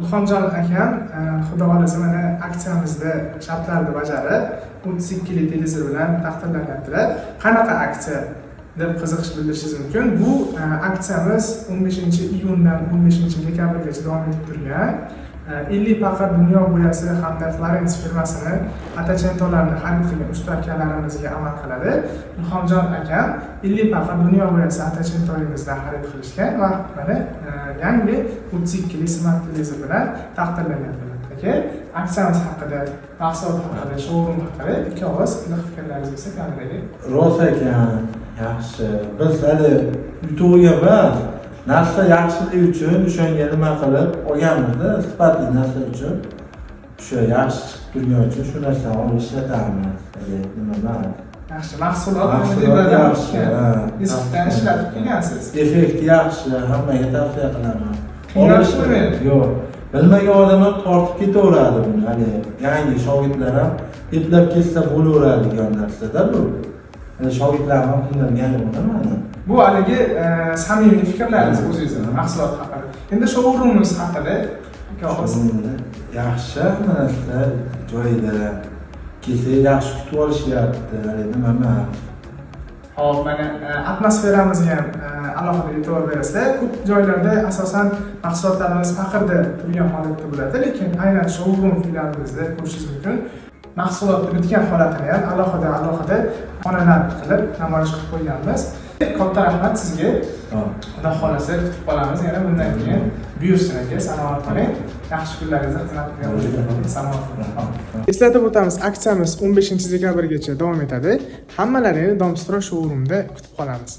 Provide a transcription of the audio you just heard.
Ilhomjon akam xudo xolasa mana aksiyamizda shartlarni bajarib 32 li televizor bilan taqdirlanyaptilar. Qanaqa aksiya deb qiziqish bildirishingiz mumkin. Bu aksiyamiz 15-iyundan 15-dekabrgacha davom etib turgan. 50 paqa dunyo bo'yasi hamda Florence firmasini atachentolarni xarid qilgan usta akalarimizga amal qiladi. Ilhomjon akam 50 paqa dunyo bo'yasi atachentoyimizdan xarid qilishgan va mana yangi 32 li smart televizor bilan taqdirlanyaptilar. Aksiyamiz haqida, mahsulot haqida, showroom haqida ikki og'iz fikrlaringiz bo'lsa kameraga. Rost ekan, yaxshi. Biz hali yutuqqa emas, narsa yaxshiligi uchun o'shanga nima qilib olganmiz-da, sifatli narsa uchun. O'sha yaxshi chiqib turgan uchun shu narsani olib ishlatamiz. Nima emas. Yaxshi, mahsulot yaxshi. Nisbatan ishlatib kelgansiz. Effekt yaxshi, hammaga tavsiya qilaman. Qiynalishmi? Yo'q. Bilmagan odamlar tortib ketaveradi buni. Hali yangi shogirdlar ham eplab ketsa bo'laveradigan narsa-da bu. Shogirdlar ham qiynalgan bo'ladi. Bu haligi samimiy fikrlaringiz o'zingizning mahsulot haqida. Endi showroomimiz haqida yaxshi narsa joyida. Kelsa yaxshi kutib olishyapti. Hali nima emas. Hop, mana atmosferamizga ham alohida e'tibor berasizlar. Ko'p joylarda asosan mahsulotlarimiz faqirda turgan holatda bo'ladi, lekin aynan showroom filialimizda ko'rishingiz mumkin. Mahsulotni bitgan holatini ham alohida xonalar qilib namoyish qilib qo'yganmiz. Katta rahmat sizga. Xudo xolasa kutib qolamiz. Yana bundan keyin buyursin aka, salomat qoling. Yaxshi kunlaringizni xizmat qilgan salomat qoling. Eslatib o'tamiz, aksiyamiz 15-dekabrgacha davom etadi. Hammalaringizni Domstro showroomda kutib qolamiz.